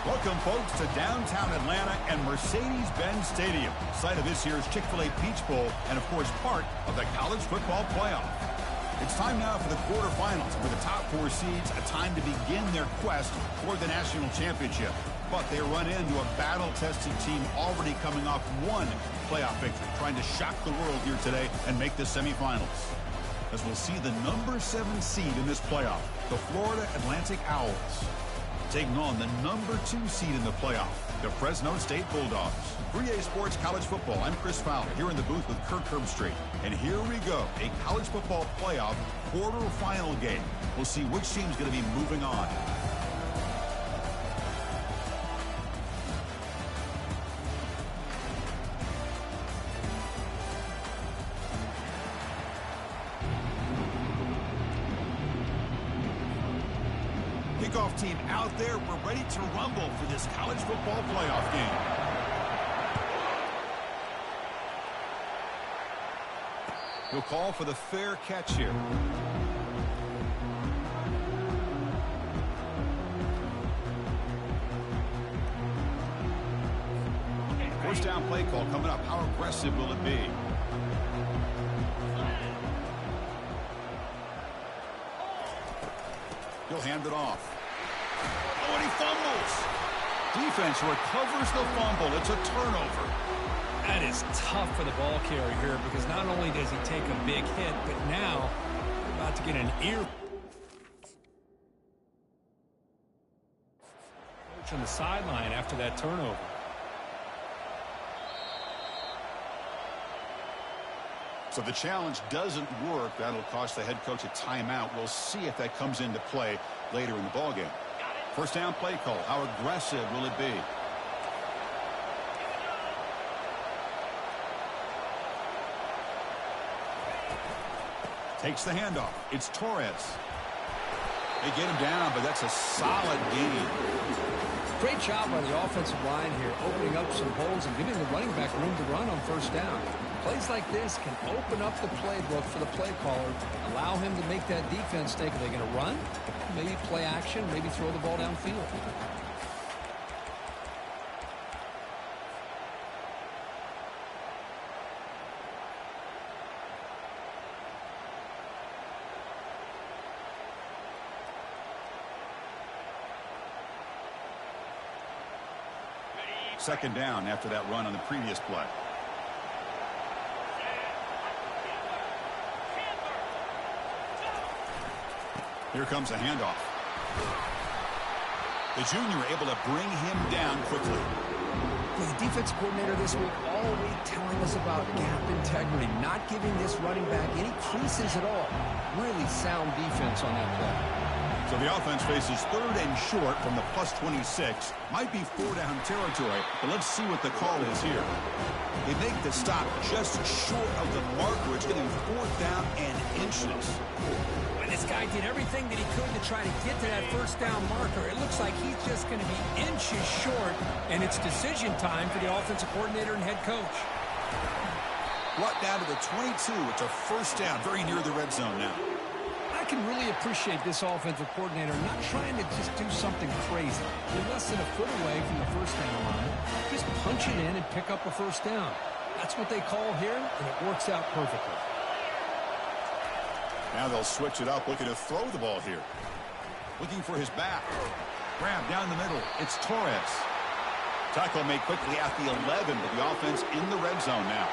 Welcome, folks, to downtown Atlanta and Mercedes-Benz Stadium, site of this year's Chick-fil-A Peach Bowl and, of course, part of the college football playoff. It's time now for the quarterfinals, where the top four seeds a time to begin their quest for the national championship. But they run into a battle-tested team already coming off one playoff victory, trying to shock the world here today and make the semifinals. As we'll see the number 7 seed in this playoff, the Florida Atlantic Owls, taking on the number 2 seed in the playoff, the Fresno State Bulldogs. 3A Sports College Football, I'm Chris Fowler, here in the booth with Kirk Herbstreit. And here we go, a college football playoff quarterfinal game. We'll see which team's going to be moving on. Kickoff team out there. We're ready to rumble for this college football playoff game. He'll call for the fair catch here. First down play call coming up. How aggressive will it be? He'll hand it off. Oh, and he fumbles. Defense recovers the fumble. It's a turnover. That is tough for the ball carrier here, because not only does he take a big hit, but now we're about to get an ear. Coach on the sideline after that turnover. So the challenge doesn't work. That'll cost the head coach a timeout. We'll see if that comes into play later in the ballgame. First down play call. How aggressive will it be? Takes the handoff. It's Torres. They get him down, but that's a solid gain. Great job by the offensive line here, opening up some holes and giving the running back room to run on first down. Plays like this can open up the playbook for the play caller, allow him to make that defense think, are they going to run? Maybe play action, maybe throw the ball downfield. Second down after that run on the previous play. Here comes a handoff. The junior able to bring him down quickly. The defensive coordinator this week all week telling us about gap integrity, not giving this running back any creases at all. Really sound defense on that play. So the offense faces third and short from the plus 26. Might be 4-down territory, but let's see what the call is here. They make the stop just short of the marker. It's getting 4th down and inches. This guy did everything that he could to try to get to that first down marker. It looks like he's just going to be inches short, and it's decision time for the offensive coordinator and head coach. Brought down to the 22. It's a first down, very near the red zone now. I can really appreciate this offensive coordinator not trying to just do something crazy. You're less than a foot away from the first down line. Just punch it in and pick up a first down. That's what they call here, and it works out perfectly. Now they'll switch it up, looking to throw the ball here. Looking for his back. Grab down the middle. It's Torres. Tackle made quickly at the 11, but the offense in the red zone now.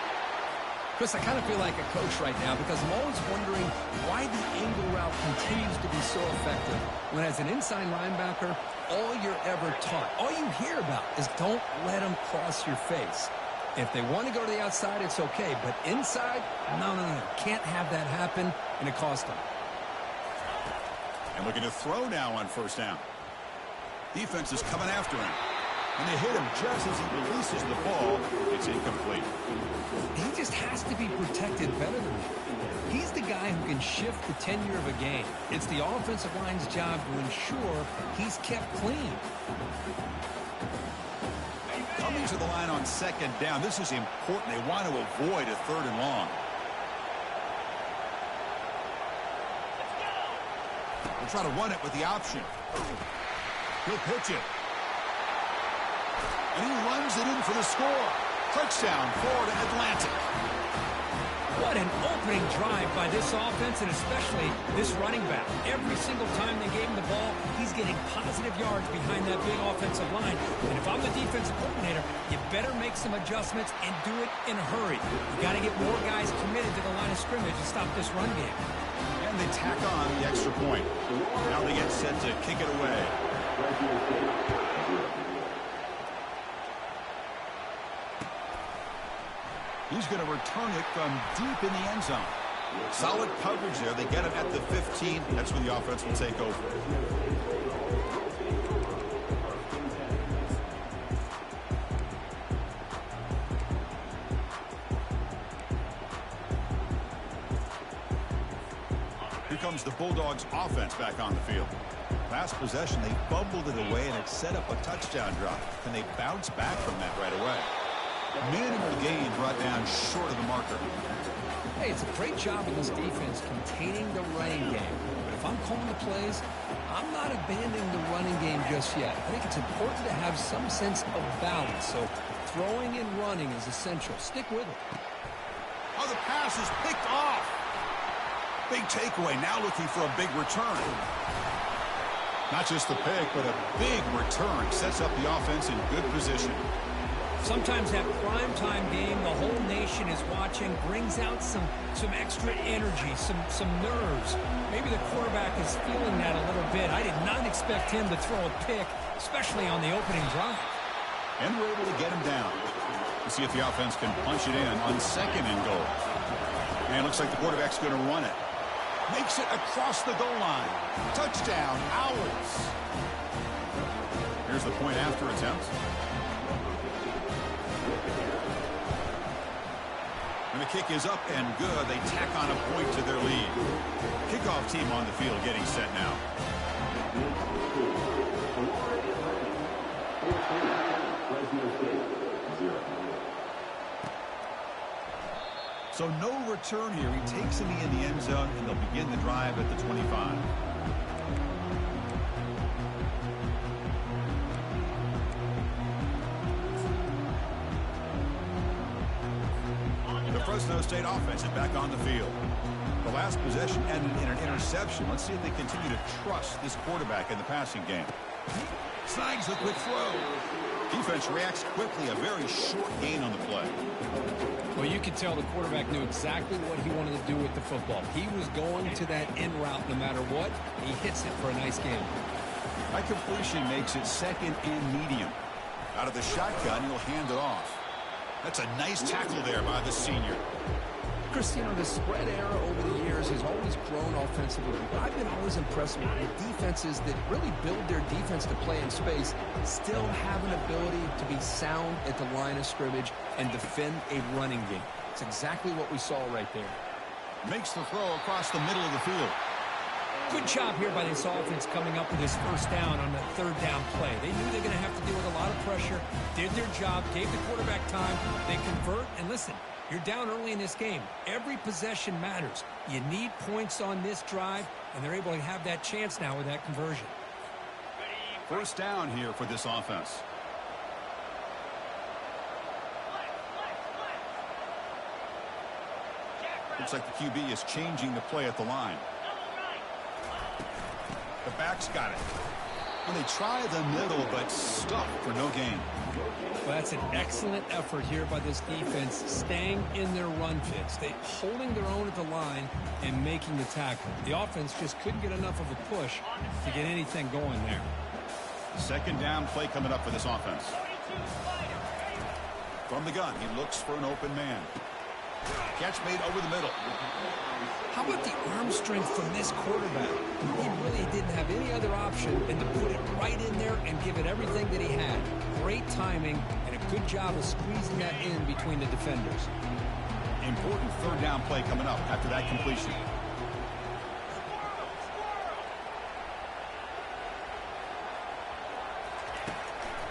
Chris, I kind of feel like a coach right now, because I'm always wondering why the angle route continues to be so effective when, as an inside linebacker, all you're ever taught, all you hear about is don't let them cross your face. If they want to go to the outside, it's okay. But inside, no. Can't have that happen, and it cost them. And looking to throw now on first down. Defense is coming after him. And they hit him just as he releases the ball. It's incomplete. He just has to be protected better than that. He's the guy who can shift the tenure of a game. It's the offensive line's job to ensure he's kept clean. Coming to the line on second down. This is important. They want to avoid a 3rd and long. They'll try to run it with the option. He'll pitch it. And he runs it in for the score. Touchdown, Florida Atlantic. What an opening drive by this offense, and especially this running back. Every single time they gave him the ball, he's getting positive yards behind that big offensive line. And if I'm the defensive coordinator, you better make some adjustments and do it in a hurry. You got to get more guys committed to the line of scrimmage to stop this run game. And they tack on the extra point. Now they get set to kick it away. He's going to return it from deep in the end zone. Solid coverage there. They get him at the 15. That's when the offense will take over. Here comes the Bulldogs offense back on the field. Last possession, they fumbled it away, and it set up a touchdown drive. Can they bounce back from that right away? Minimal gain brought down short of the marker. Hey, it's a great job of this defense containing the running game. But if I'm calling the plays, I'm not abandoning the running game just yet. I think it's important to have some sense of balance. So throwing and running is essential. Stick with it. Oh, the pass is picked off. Big takeaway. Now looking for a big return. Not just the pick, but a big return. Sets up the offense in good position. Sometimes that primetime game, the whole nation is watching, brings out some extra energy, some nerves. Maybe the quarterback is feeling that a little bit. I did not expect him to throw a pick, especially on the opening drive. And we're able to get him down. We'll see if the offense can punch it in on second and goal. And it looks like the quarterback's going to run it. Makes it across the goal line. Touchdown, Owls. Here's the point after attempt. And the kick is up and good. They tack on a point to their lead. Kickoff team on the field getting set now. So no return here. He takes him in the end zone, and they'll begin the drive at the 25. The Fresno State offense is back on the field. The last possession ended in an interception. Let's see if they continue to trust this quarterback in the passing game. Snags the quick throw. Defense reacts quickly. A very short gain on the play. Well, you could tell the quarterback knew exactly what he wanted to do with the football. He was going to that in route no matter what. He hits it for a nice gain. That completion makes it second and medium. Out of the shotgun, he'll hand it off. That's a nice tackle there by the senior. Chris, you know, the spread era over the years has always grown offensively. But I've been always impressed with defenses that really build their defense to play in space, still have an ability to be sound at the line of scrimmage and defend a running game. It's exactly what we saw right there. Makes the throw across the middle of the field. Good job here by this offense coming up with this first down on the third down play. They knew they were going to have to deal with a lot of pressure, did their job, gave the quarterback time. They convert, and listen, you're down early in this game. Every possession matters. You need points on this drive, and they're able to have that chance now with that conversion. First down here for this offense. Looks like the QB is changing the play at the line. The back's got it. And they try the middle, but stuck for no gain. Well, that's an excellent effort here by this defense, staying in their run fits. They holding their own at the line and making the tackle. The offense just couldn't get enough of a push to get anything going there. Second down play coming up for this offense. From the gun, he looks for an open man. Catch made over the middle. How about the arm strength from this quarterback? He really didn't have any other option than to put it right in there and give it everything that he had. Great timing and a good job of squeezing that in between the defenders. Important third down play coming up after that completion.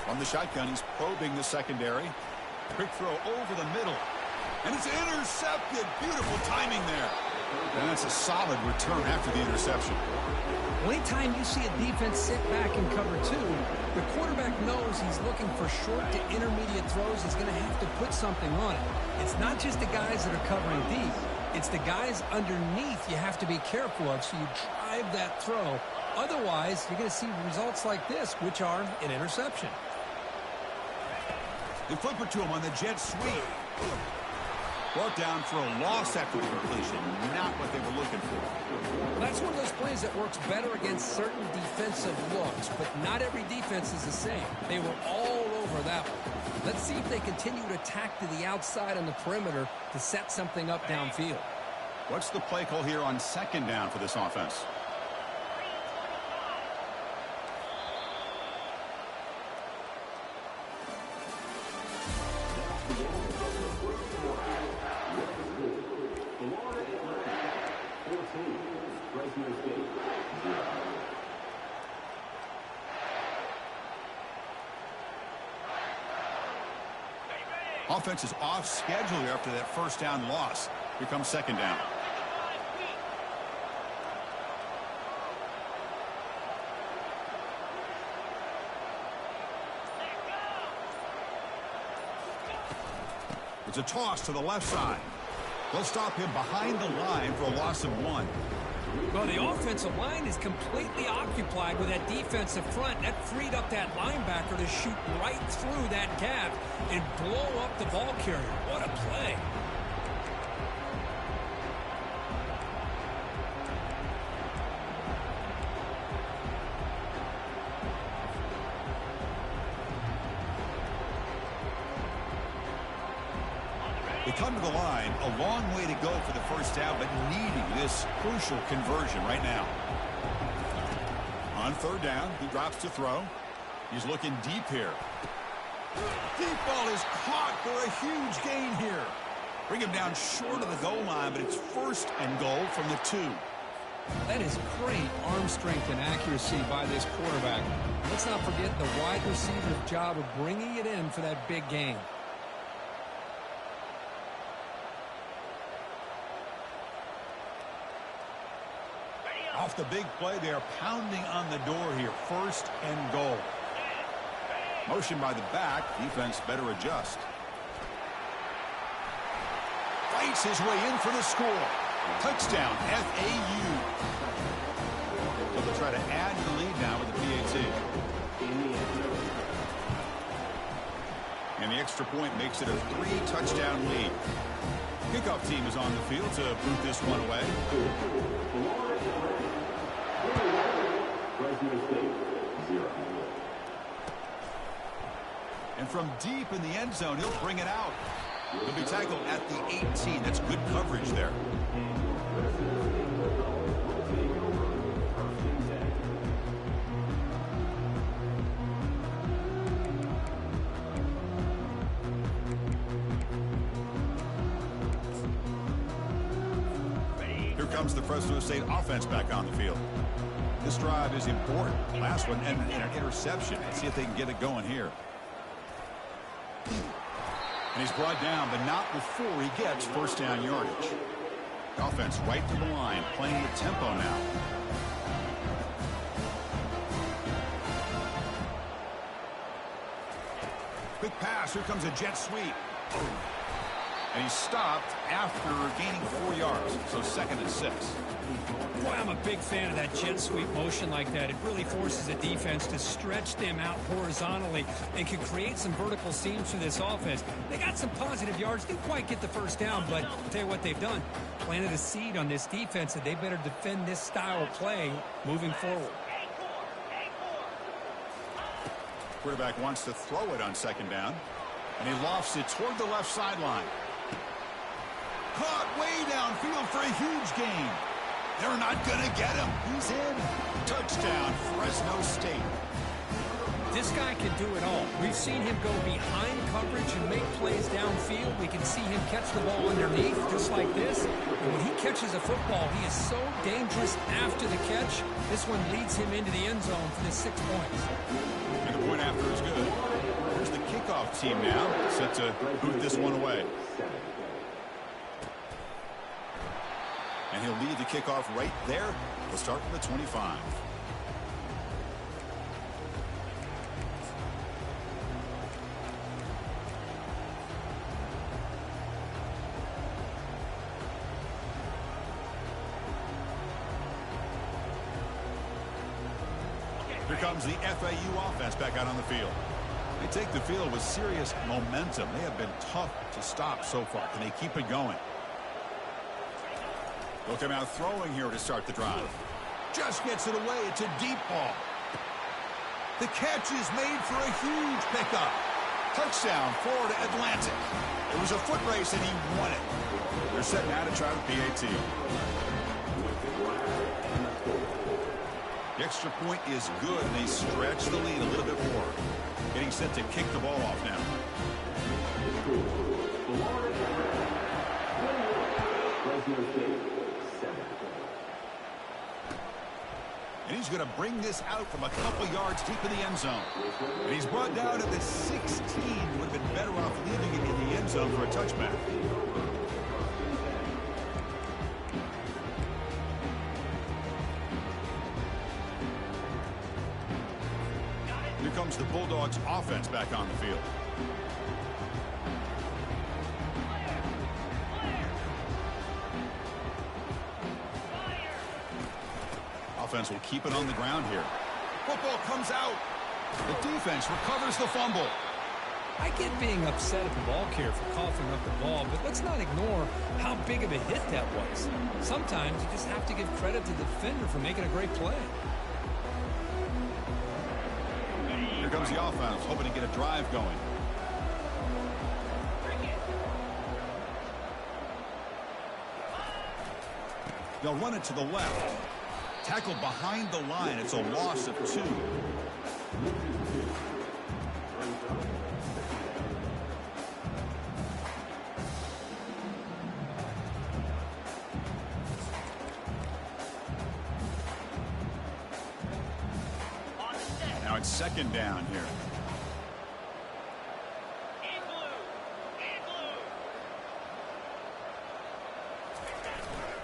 From the shotgun, he's probing the secondary. Quick throw over the middle. And it's intercepted. Beautiful timing there. And that's a solid return after the interception. Well, anytime you see a defense sit back and cover two, the quarterback knows he's looking for short to intermediate throws. He's going to have to put something on it. It's not just the guys that are covering deep. It's the guys underneath you have to be careful of, so you drive that throw. Otherwise, you're going to see results like this, which are an interception. They flip it to him on the jet sweep. Brought down for a loss after the completion. Not what they were looking for. Well, that's one of those plays that works better against certain defensive looks, but not every defense is the same. They were all over that one. Let's see if they continue to attack to the outside on the perimeter to set something up downfield. What's the play call here on second down for this offense? Offense is off schedule here after that first down loss. Here comes second down. It's a toss to the left side. They'll stop him behind the line for a loss of 1. Well, the offensive line is completely occupied with that defensive front. That freed up that linebacker to shoot right through that gap and blow up the ball carrier. What a play. They come to the line, a long way to go for the first down, but needing this crucial conversion right now. On third down, he drops to throw. He's looking deep here. Deep ball is caught for a huge gain here. Bring him down short of the goal line, but it's first and goal from the 2. That is great arm strength and accuracy by this quarterback. Let's not forget the wide receiver's job of bringing it in for that big gain. Off the big play, they are pounding on the door here. First and goal. Motion by the back. Defense better adjust. Fights his way in for the score. Touchdown, FAU. So they'll try to add to the lead now with the PAT. And the extra point makes it a 3-touchdown lead. Kickoff team is on the field to boot this one away. And from deep in the end zone, he'll bring it out. He'll be tackled at the 18. That's good coverage there. Here comes the Fresno State offense back on the field. This drive is important. Last one and an interception. Let's see if they can get it going here. And he's brought down, but not before he gets first down yardage. The offense right to the line, playing with tempo now. Quick pass. Here comes a jet sweep. And he stopped after gaining 4 yards. So second and 6. Boy, I'm a big fan of that jet sweep motion like that. It really forces the defense to stretch them out horizontally and can create some vertical seams for this offense. They got some positive yards. Didn't quite get the first down, but I'll tell you what they've done. Planted a seed on this defense that they better defend this style of play moving forward. Quarterback wants to throw it on second down. And he lofts it toward the left sideline. Caught way downfield for a huge gain. They're not going to get him. He's in. Touchdown, Fresno State. This guy can do it all. We've seen him go behind coverage and make plays downfield. We can see him catch the ball underneath just like this. And when he catches a football, he is so dangerous after the catch. This one leads him into the end zone for the 6 points. And the point after is good. Here's the kickoff team now, set to boot this one away. And he'll lead the kickoff right there. We'll start from the 25. Here comes the FAU offense back out on the field. They take the field with serious momentum. They have been tough to stop so far. Can they keep it going? They'll come out throwing here to start the drive. Just gets it away. It's a deep ball. The catch is made for a huge pickup. Touchdown, Florida Atlantic. It was a foot race, and he won it. They're set now to try the PAT. The extra point is good, and they stretch the lead a little bit more. Getting set to kick the ball off now. And he's going to bring this out from a couple yards deep in the end zone. And he's brought down at the 16. Would have been better off leaving it in the end zone for a touchback. Here comes the Bulldogs offense back on the field. Offense will keep it on the ground here. Football comes out. The defense recovers the fumble. I get being upset at the ball carrier for coughing up the ball, but let's not ignore how big of a hit that was. Sometimes you just have to give credit to the defender for making a great play. Here comes the offense, hoping to get a drive going. They'll run it to the left. Tackled behind the line. It's a loss of 2. Now it's second down here.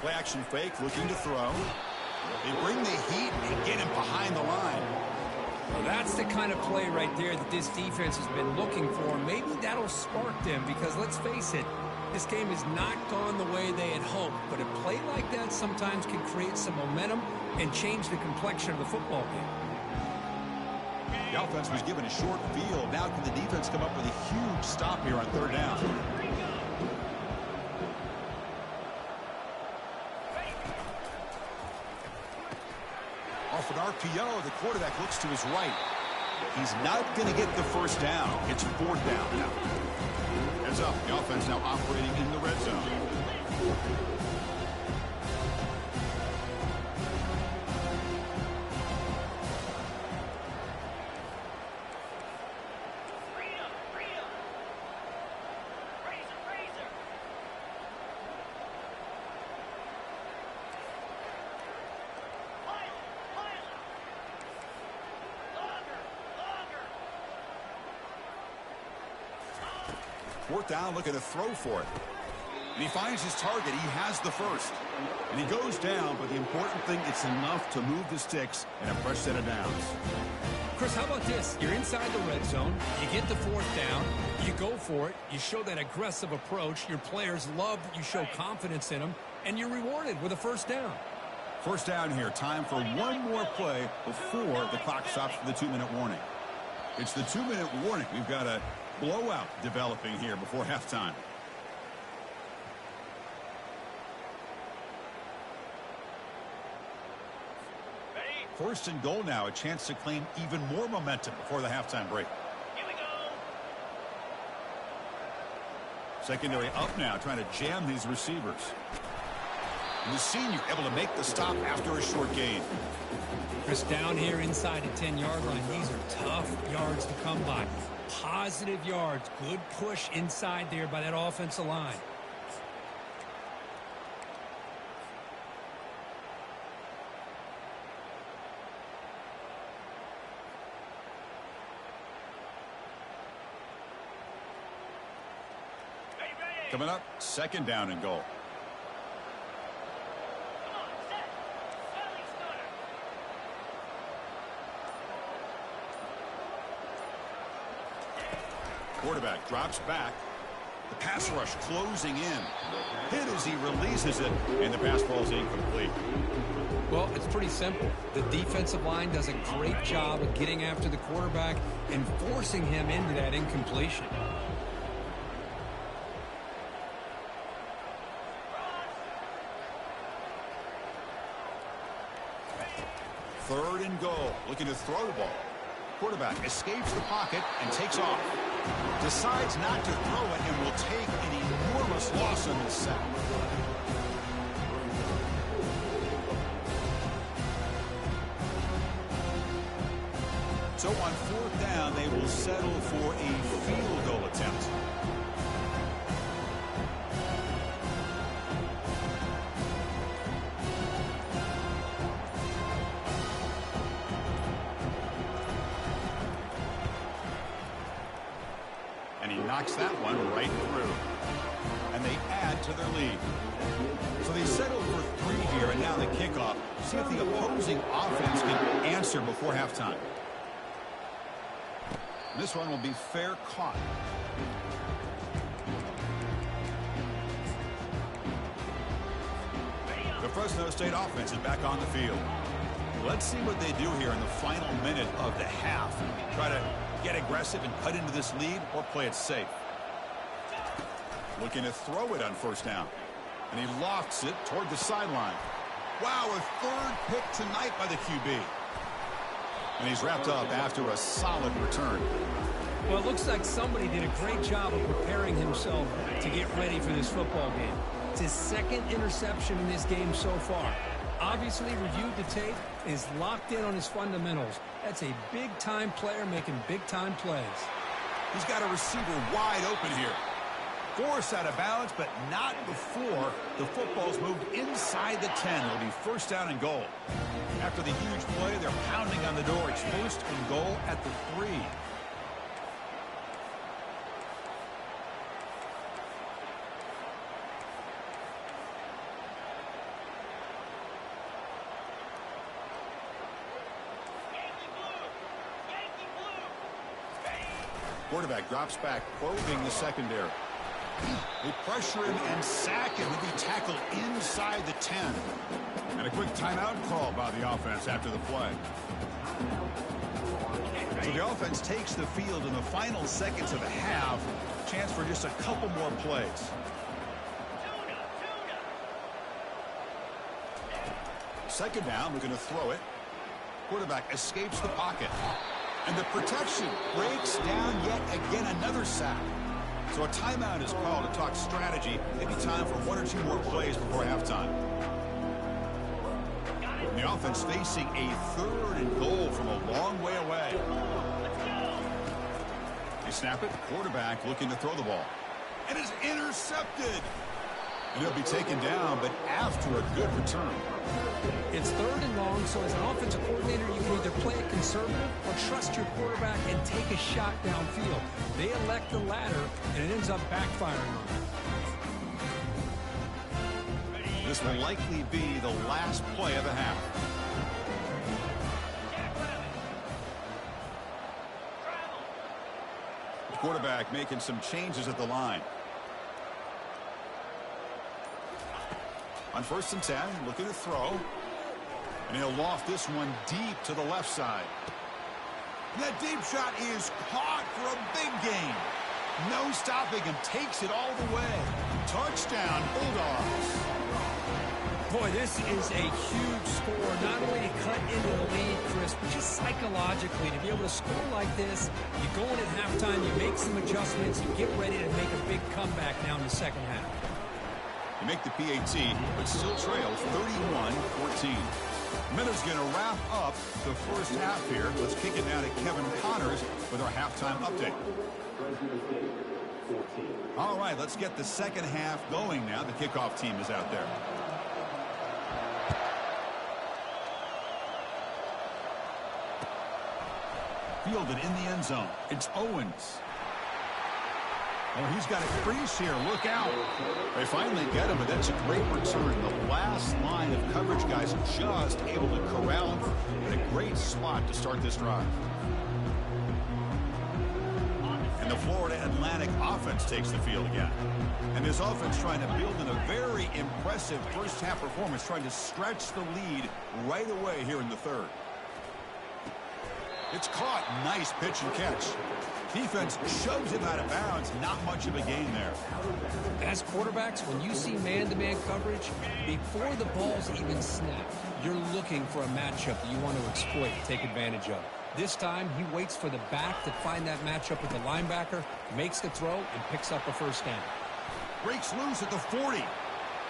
Play action fake, looking to throw. They bring the heat and get him behind the line. Well, that's the kind of play right there that this defense has been looking for. Maybe that'll spark them because, let's face it, this game has not gone the way they had hoped. But a play like that sometimes can create some momentum and change the complexion of the football game. The offense was given a short field. Now can the defense come up with a huge stop here on third down? Off an RPO, the quarterback looks to his right. He's not going to get the first down. It's fourth down now. Heads up, the offense now operating in the red zone. Fourth down, looking to throw for it. And he finds his target. He has the first. And he goes down, but the important thing, it's enough to move the sticks and a fresh set of downs. Chris, how about this? You're inside the red zone. You get the fourth down. You go for it. You show that aggressive approach. Your players love that you show confidence in them. And you're rewarded with a first down. First down here. Time for one more play before the clock stops for the 2-minute warning. It's the 2-minute warning. We've got a blowout developing here before halftime. First and goal now, a chance to claim even more momentum before the halftime break. Here we go. Secondary up now, trying to jam his receivers. And the senior able to make the stop after a short gain. Chris, down here inside the 10-yard line, these are tough yards to come by. Positive yards, good push inside there by that offensive line. Coming up, second down and goal. Quarterback drops back. The pass rush closing in. Hit as he releases it, and the pass ball is incomplete. Well, it's pretty simple. The defensive line does a great job of getting after the quarterback and forcing him into that incompletion. Third and goal. Looking to throw the ball. Quarterback escapes the pocket and takes off. Decides not to throw it and will take an enormous loss on this sack. So on fourth down, they will settle for a field goal attempt. And he knocks that one right through. And they add to their lead. So they settle for 3 here, and now the kickoff. See if the opposing offense can answer before halftime. This one will be fair caught. The Fresno State offense is back on the field. Let's see what they do here in the final minute of the half. Try to get aggressive and cut into this lead, or play it safe. Looking to throw it on first down. And he lofts it toward the sideline. Wow, a third pick tonight by the QB. And he's wrapped up after a solid return. Well, it looks like somebody did a great job of preparing himself to get ready for this football game. It's his second interception in this game so far. Obviously reviewed the tape, is locked in on his fundamentals. That's a big-time player making big-time plays. He's got a receiver wide open here. Forced out of bounds, but not before the football's moved inside the 10. It'll be first down and goal. After the huge play, they're pounding on the door. It's first and goal at the 3. Quarterback drops back, probing the secondary. They pressure him and sack him. He'll be tackled inside the 10. And a quick timeout call by the offense after the play. So the offense takes the field in the final seconds of the half. Chance for just a couple more plays. Second down, we're going to throw it. Quarterback escapes the pocket. And the protection breaks down yet again, another sack. So a timeout is called to talk strategy. Maybe time for 1 or 2 more plays before halftime. And the offense facing a third and goal from a long way away. They snap it. Quarterback looking to throw the ball. And it's intercepted. And he'll be taken down, but after a good return. It's third and long, so as an offensive coordinator, you can either play it conservative or trust your quarterback and take a shot downfield. They elect the latter, and it ends up backfiring on them. This will likely be the last play of the half. The quarterback making some changes at the line. On first and 10, looking to throw. And he'll loft this one deep to the left side. And that deep shot is caught for a big gain. No stopping him. Takes it all the way. Touchdown, Bulldogs. Boy, this is a huge score. Not only to cut into the lead, Chris, but just psychologically to be able to score like this. You go in at halftime, you make some adjustments, you get ready to make a big comeback now in the second half. You make the PAT, but still trail 31-14. Miller's going to wrap up the first half here. Let's kick it now to Kevin Connors with our halftime update. All right, let's get the second half going now. The kickoff team is out there. Fielded in the end zone. It's Owens. Oh, he's got a crease here. Look out. They finally get him, but that's a great return. The last line of coverage guys just able to corral him in a great spot to start this drive. And the Florida Atlantic offense takes the field again. And this offense trying to build in a very impressive first-half performance, trying to stretch the lead right away here in the third. It's caught. Nice pitch and catch. Defense shoves him out of bounds. Not much of a gain there. As quarterbacks, when you see man-to-man coverage, before the ball's even snapped, you're looking for a matchup that you want to exploit, take advantage of. This time, he waits for the back to find that matchup with the linebacker, makes the throw, and picks up a first down. Breaks loose at the 40.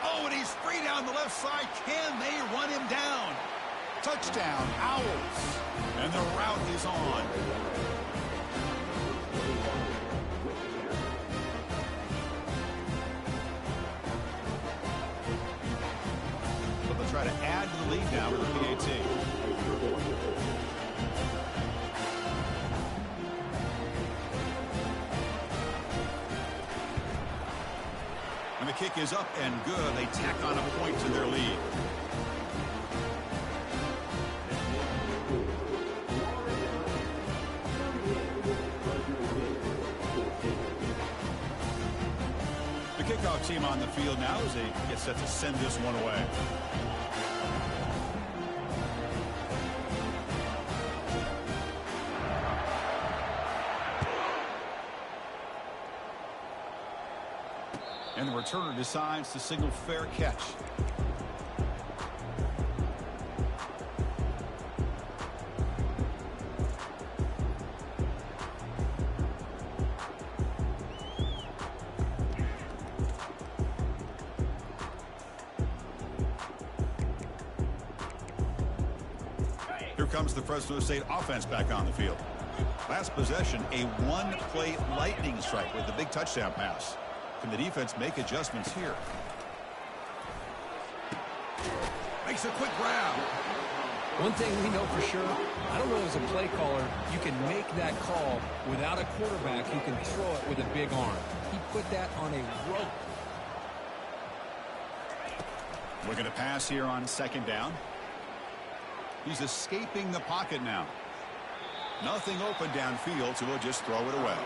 Oh, and he's free down the left side. Can they run him down? Touchdown, Owls. And the route is on. But they'll try to add to the lead now with the PAT. And the kick is up and good. They tack on a point to their lead. The kickoff team on the field now as they get set to send this one away. And the returner decides to signal fair catch. Here comes the Fresno State offense back on the field. Last possession, a one-play lightning strike with the big touchdown pass. Can the defense make adjustments here? Makes a quick grab. One thing we know for sure, I don't know as a play caller, you can make that call without a quarterback who can throw it with a big arm. He put that on a rope. Looking to pass here on second down. He's escaping the pocket now. Nothing open downfield, so he'll just throw it away.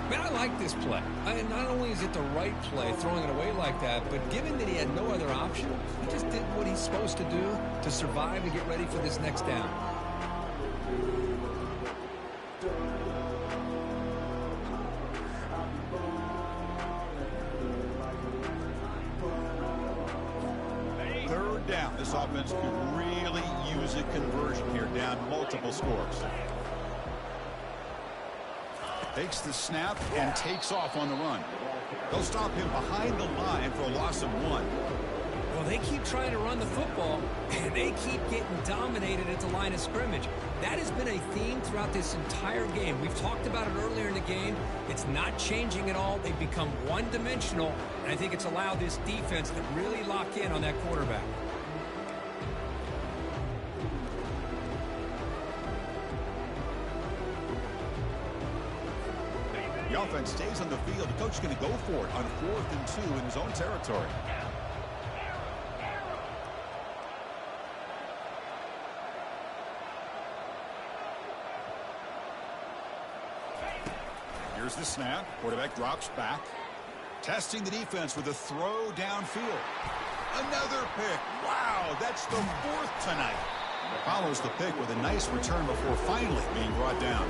Man, I like this play. Not only is it the right play, throwing it away like that, but given that he had no other option, he just did what he's supposed to do to survive and get ready for this next down. Third down. This offense could really use a conversion here, down multiple scores. Takes the snap and takes off on the run. They'll stop him behind the line for a loss of 1. Well, they keep trying to run the football, and they keep getting dominated at the line of scrimmage. That has been a theme throughout this entire game. We've talked about it earlier in the game. It's not changing at all. They've become one-dimensional, and I think it's allowed this defense to really lock in on that quarterback. The offense stays on the field. The coach is going to go for it on 4th and 2 in his own territory. Here's the snap. Quarterback drops back. Testing the defense with a throw downfield. Another pick. Wow, that's the 4th tonight. Follows the pick with a nice return before finally being brought down.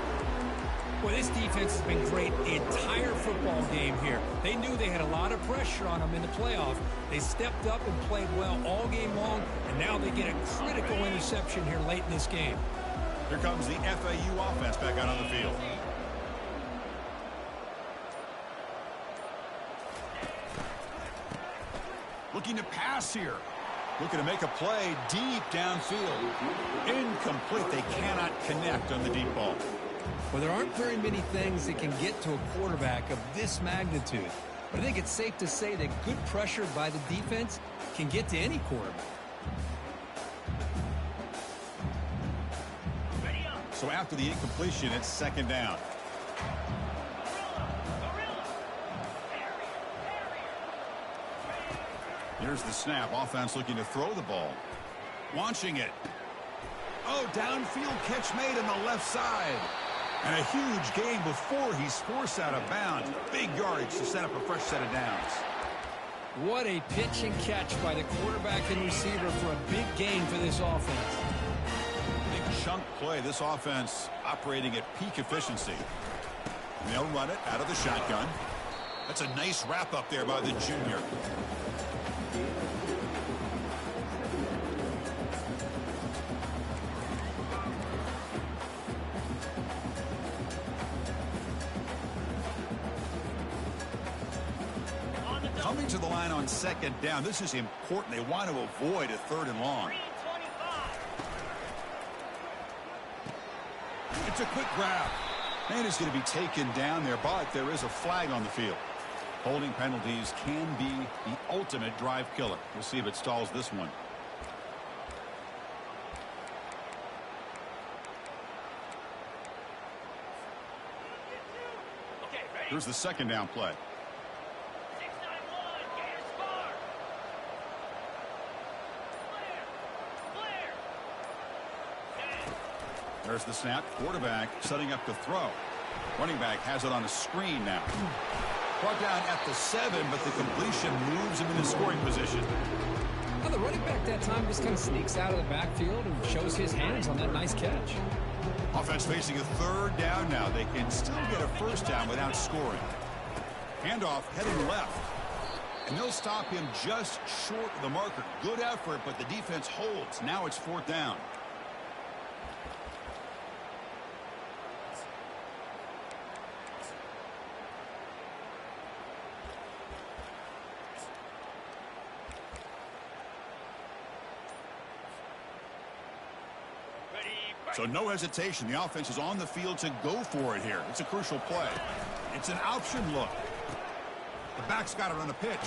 Well, this defense has been great the entire football game here. They knew they had a lot of pressure on them in the playoff. They stepped up and played well all game long, and now they get a critical interception here late in this game. Here comes the FAU offense back out on the field. Looking to pass here. Looking to make a play deep downfield. Incomplete. They cannot connect on the deep ball. Well, there aren't very many things that can get to a quarterback of this magnitude. But I think it's safe to say that good pressure by the defense can get to any quarterback. So after the incompletion, it's second down. Here's the snap. Offense looking to throw the ball. Launching it. Oh, downfield catch made on the left side. And a huge gain before he's forced out of bounds. Big yardage to set up a fresh set of downs. What a pitch and catch by the quarterback and receiver for a big gain for this offense. Big chunk play. This offense operating at peak efficiency. And they'll run it out of the shotgun. That's a nice wrap up there by the junior. Coming to the line on second down. This is important. They want to avoid a 3rd and long. It's a quick grab. Man is going to be taken down there, but there is a flag on the field. Holding penalties can be the ultimate drive killer. We'll see if it stalls this one. Here's the second down play. There's the snap. Quarterback setting up the throw. Running back has it on a screen now. Brought down at the 7, but the completion moves him into scoring position. Well, the running back that time just kind of sneaks out of the backfield and shows his hands on that nice catch. Offense facing a 3rd down now. They can still get a 1st down without scoring. Handoff heading left. And they'll stop him just short of the marker. Good effort, but the defense holds. Now it's 4th down. So no hesitation. The offense is on the field to go for it here. It's a crucial play. It's an option look. The back's got it on the pitch.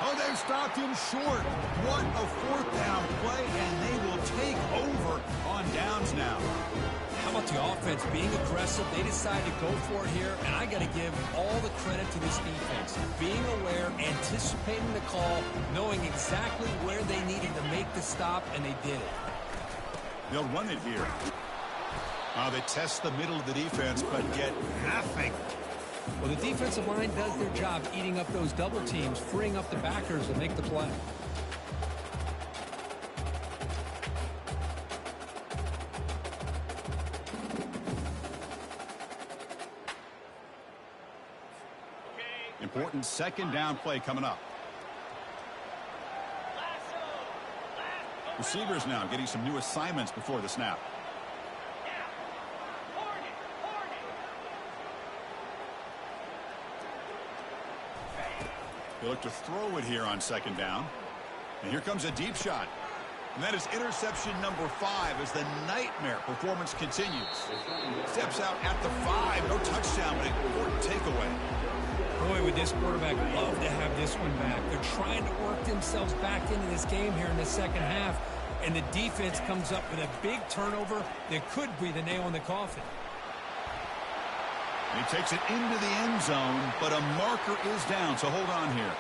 Oh, they've stopped him short. What a 4th down play, and they will take over on downs now. How about the offense being aggressive? They decided to go for it here, and I got to give all the credit to this defense. Being aware, anticipating the call, knowing exactly where they needed to make the stop, and they did it. They'll run it here. They test the middle of the defense, but get nothing. Well, the defensive line does their job eating up those double teams, freeing up the backers to make the play. Important 2nd down play coming up. Receivers now getting some new assignments before the snap. They look to throw it here on 2nd down. And here comes a deep shot. And that is interception number 5 as the nightmare performance continues. Steps out at the 5. No touchdown, but an important takeaway. Boy, would this quarterback love to have this one back. They're trying to work themselves back into this game here in the 2nd half. And the defense comes up with a big turnover that could be the nail in the coffin. He takes it into the end zone, but a marker is down, so hold on here.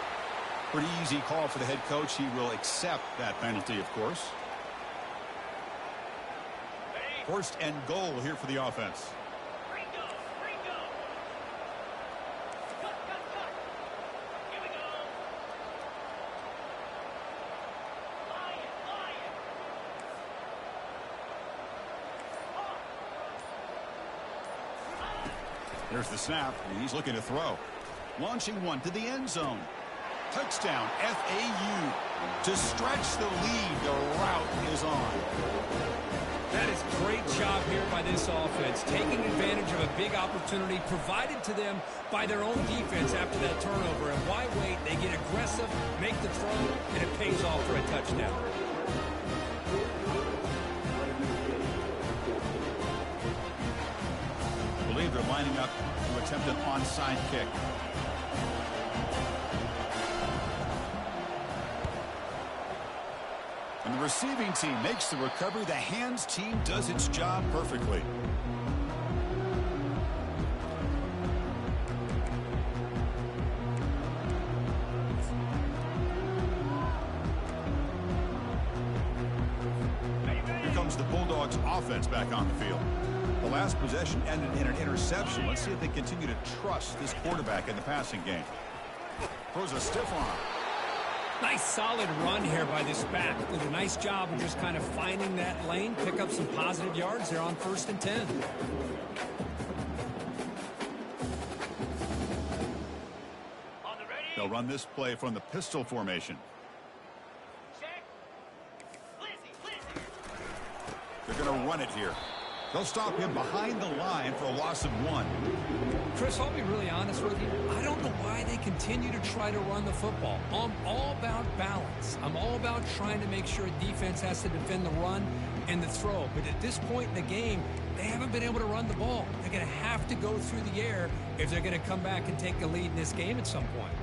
Pretty easy call for the head coach. He will accept that penalty, of course. 1st and goal here for the offense. There's the snap, and he's looking to throw. Launching one to the end zone. Touchdown, FAU. To stretch the lead, the route is on. That is a great job here by this offense, taking advantage of a big opportunity provided to them by their own defense after that turnover. And why wait? They get aggressive, make the throw, and it pays off for a touchdown. I believe they're lining up to attempt an onside kick. And the receiving team makes the recovery. The hands team does its job perfectly. Here comes the Bulldogs offense back on the field. The last possession ended in an interception. Let's see if they continue to trust this quarterback in the passing game. Throws a stiff arm. Nice solid run here by this back. Did a nice job of just kind of finding that lane, pick up some positive yards there on 1st and 10. They'll run this play from the pistol formation. They're going to run it here. They'll stop him behind the line for a loss of 1. Chris, I'll be really honest with you. I don't know why they continue to try to run the football. I'm all about balance. I'm all about trying to make sure defense has to defend the run and the throw. But at this point in the game, they haven't been able to run the ball. They're going to have to go through the air if they're going to come back and take the lead in this game at some point.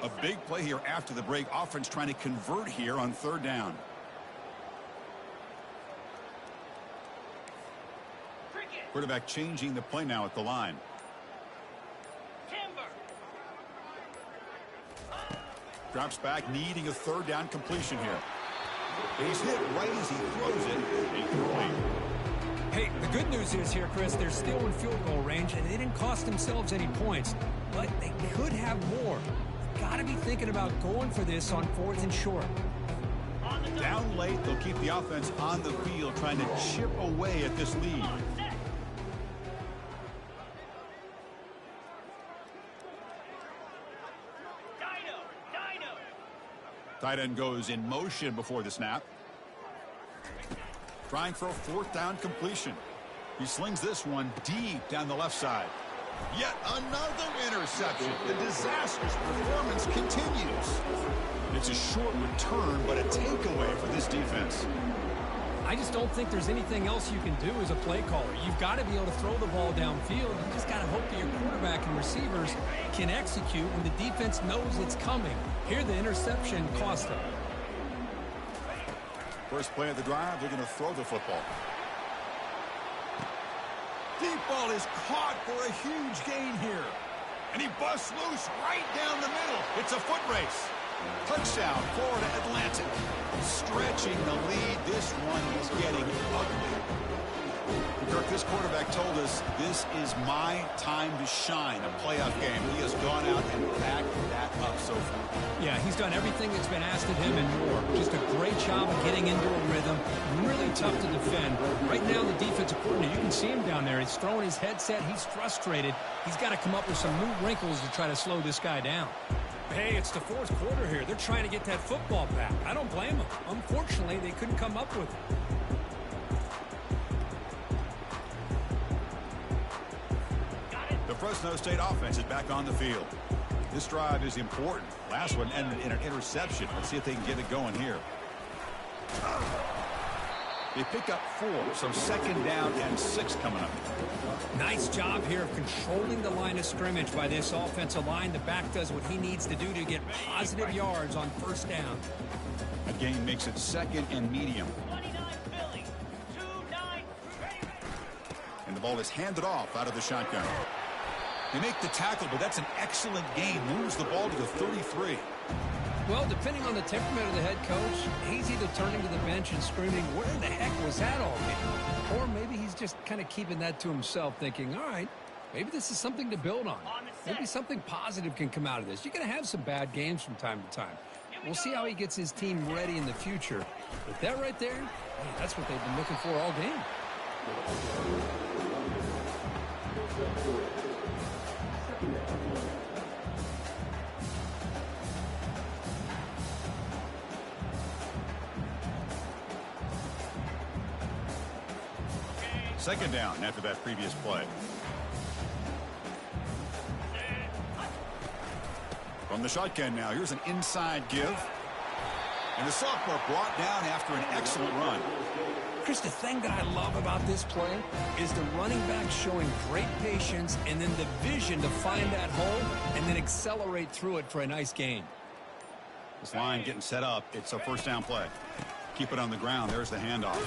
A big play here after the break. Offense trying to convert here on 3rd down. Quarterback changing the play now at the line. Drops back, needing a 3rd down completion here. He's hit right as he throws it. Incomplete. Hey, the good news is here, Chris, they're still in field goal range, and they didn't cost themselves any points, but they could have more. Got to be thinking about going for this on 4th and short. Down late, they'll keep the offense on the field, trying to chip away at this lead. Tight end goes in motion before the snap. Trying for a 4th down completion. He slings this one deep down the left side. Yet another interception. The disastrous performance continues. It's a short return, but a takeaway for this defense. I just don't think there's anything else you can do as a play caller. You've got to be able to throw the ball downfield. You just got to hope that your quarterback and receivers can execute when the defense knows it's coming. Here, the interception cost them. First play of the drive, they're going to throw the football. Deep ball is caught for a huge gain here. And he busts loose right down the middle. It's a foot race. Touchdown, Florida Atlantic. Stretching the lead. This one is getting ugly. Kirk, this quarterback told us this is my time to shine, a playoff game. He has gone out and backed that up so far. Yeah, he's done everything that's been asked of him and more. Just a great job of getting into a rhythm. Really tough to defend. Right now, the defensive coordinator, you can see him down there. He's throwing his headset. He's frustrated. He's got to come up with some new wrinkles to try to slow this guy down. Hey, it's the 4th quarter here. They're trying to get that football back. I don't blame them. Unfortunately, they couldn't come up with it. The Fresno State offense is back on the field. This drive is important. Last one ended in an interception. Let's see if they can get it going here. They pick up 4, so 2nd down and 6 coming up. Nice job here of controlling the line of scrimmage by this offensive line. The back does what he needs to do to get positive yards on 1st down. A gain makes it 2nd and medium. And the ball is handed off out of the shotgun. They make the tackle, but that's an excellent gain. Moves the ball to the 33. Well, depending on the temperament of the head coach, he's either turning to the bench and screaming, where the heck was that all game? Or maybe he's just kind of keeping that to himself, thinking, all right, maybe this is something to build on. Maybe something positive can come out of this. You're going to have some bad games from time to time. We'll see how he gets his team ready in the future. But that right there, hey, that's what they've been looking for all game. Second down after that previous play. From the shotgun now, here's an inside give. And the sophomore brought down after an excellent run. Chris, the thing that I love about this play is the running back showing great patience and then the vision to find that hole and then accelerate through it for a nice gain. This line getting set up. It's a first down play. Keep it on the ground. There's the handoff.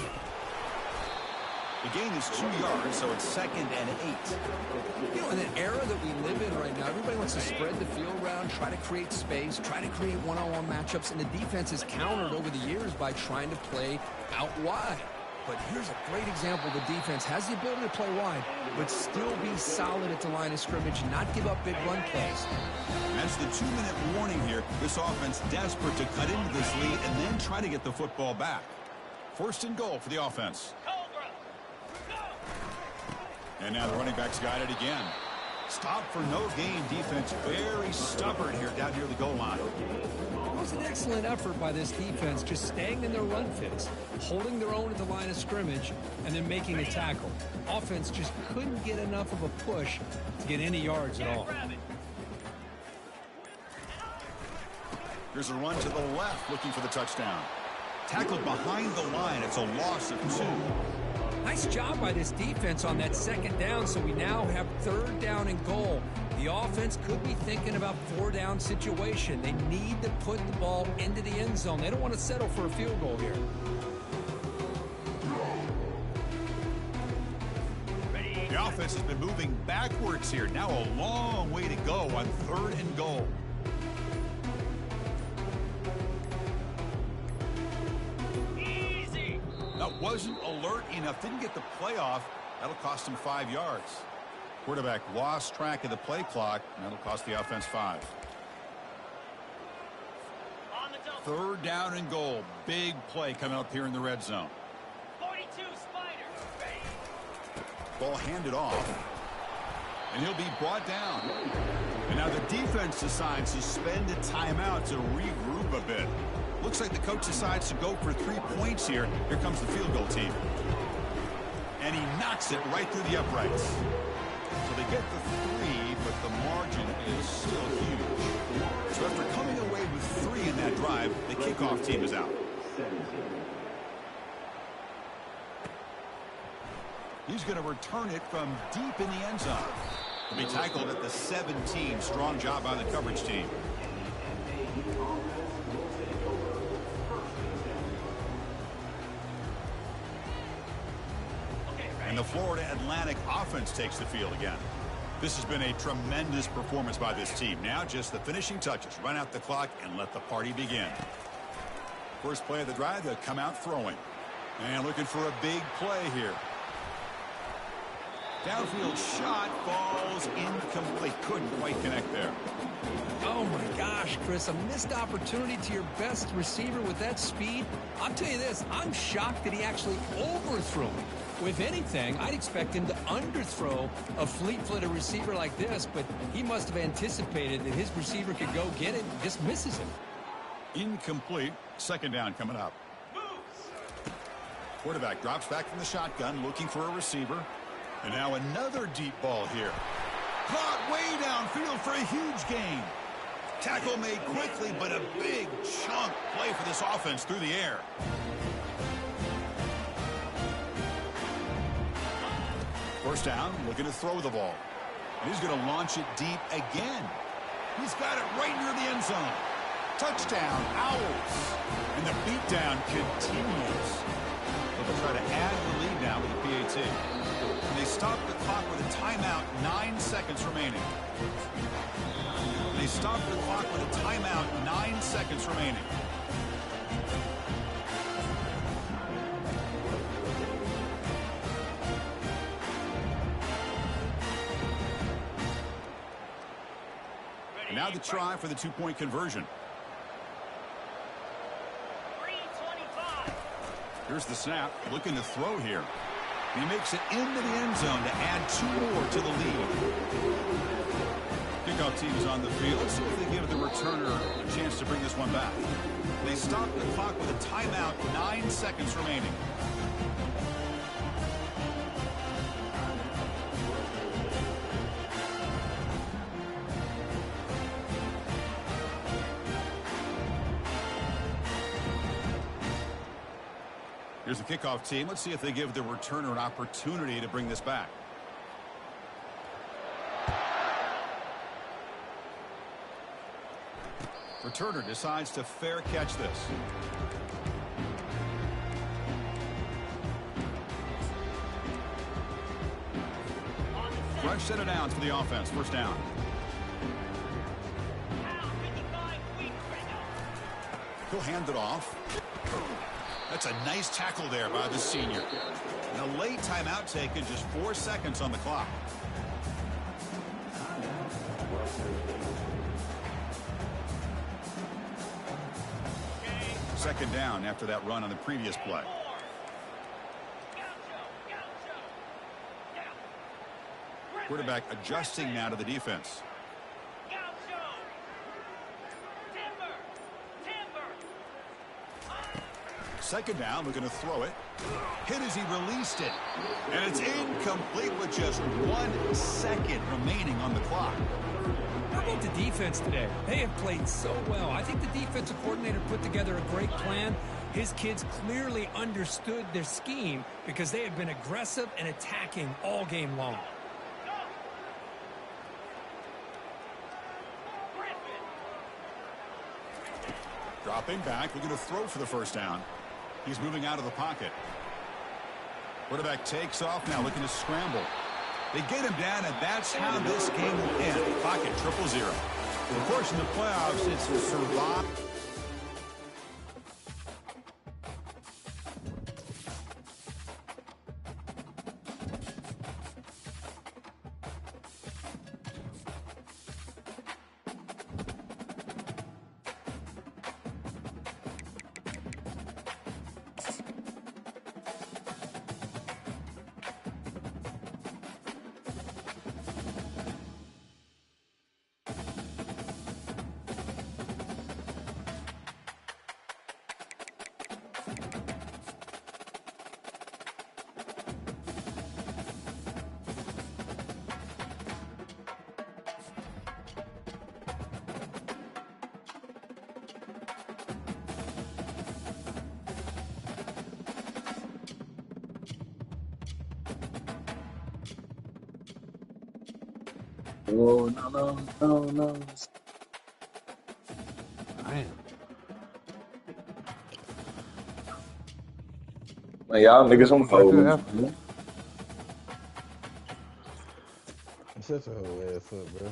The gain is 2 yards, so it's 2nd and 8. You know, in an era that we live in right now, everybody wants to spread the field around, try to create space, try to create one-on-one matchups, and the defense is countered over the years by trying to play out wide. But here's a great example. The defense has the ability to play wide, but still be solid at the line of scrimmage, not give up big run plays. That's the 2-minute warning here. This offense desperate to cut into this lead and then try to get the football back. 1st and goal for the offense. And now the running back's got it again. Stop for no gain defense. Very stubborn here down near the goal line. It was an excellent effort by this defense, just staying in their run fits, holding their own at the line of scrimmage, and then making a tackle. Offense just couldn't get enough of a push to get any yards at all. Here's a run to the left looking for the touchdown. Tackled behind the line. It's a loss of 2. Nice job by this defense on that 2nd down, so we now have 3rd down and goal. The offense could be thinking about 4-down situation. They need to put the ball into the end zone. They don't want to settle for a field goal here. The offense has been moving backwards here. Now a long way to go on 3rd and goal. That wasn't alert enough. Didn't get the play off. That'll cost him 5 yards. Quarterback lost track of the play clock, and that'll cost the offense 5. 3rd down and goal. Big play coming up here in the red zone. 42 Spider. Ball handed off. And he'll be brought down. And now the defense decides to spend a timeout to regroup a bit. Looks like the coach decides to go for 3 points here. Here comes the field goal team. And he knocks it right through the uprights. So they get the 3, but the margin is still huge. So after coming away with 3 in that drive, the kickoff team is out. He's going to return it from deep in the end zone. He'll be tackled at the 17. Strong job by the coverage team. And the Florida Atlantic offense takes the field again. This has been a tremendous performance by this team. Now just the finishing touches. Run out the clock and let the party begin. First play of the drive, they'll come out throwing. And looking for a big play here. Downfield shot falls incomplete. Couldn't quite connect there. Oh, my gosh, Chris, a missed opportunity to your best receiver with that speed. I'll tell you this, I'm shocked that he actually overthrew him. If anything, I'd expect him to underthrow a fleet-footed receiver like this, but he must have anticipated that his receiver could go get it and just misses him. Incomplete. 2nd down coming up. Quarterback drops back from the shotgun, looking for a receiver. And now another deep ball here. Caught way downfield for a huge gain. Tackle made quickly, but a big chunk play for this offense through the air. First down, looking to throw the ball. And he's going to launch it deep again. He's got it right near the end zone. Touchdown, Owls. And the beatdown continues. They'll try to add the lead now with the PAT. And they stop the clock with a timeout, 9 seconds remaining. They stop the clock with a timeout, 9 seconds remaining. And now the try for the 2-point conversion. 3:25. Here's the snap, looking to throw here. He makes it into the end zone to add 2 more to the lead. Kickoff team is on the field. Let's see if they give the returner a chance to bring this one back. They stop the clock with a timeout, 9 seconds remaining. Here's the kickoff team. Let's see if they give the returner an opportunity to bring this back. Returner decides to fair catch this. Fresh set of downs for the offense. First down. He'll hand it off. That's a nice tackle there by the senior. And a late timeout taken, just 4 seconds on the clock. Second down after that run on the previous play. Quarterback adjusting now to the defense. Second down, we're going to throw it. Hit as he released it. And it's incomplete with just 1 second remaining on the clock. How about the defense today? They have played so well. I think the defensive coordinator put together a great plan. His kids clearly understood their scheme because they have been aggressive and attacking all game long. Dropping back, we're going to throw for the first down. He's moving out of the pocket. Quarterback takes off now, looking to scramble. They get him down, and that's how this game will end. Pocket 0-0. Of course, in the playoffs, it's a survive. Oh, no. Damn. Man, y'all niggas some hoes. Shut your whole ass up, bro.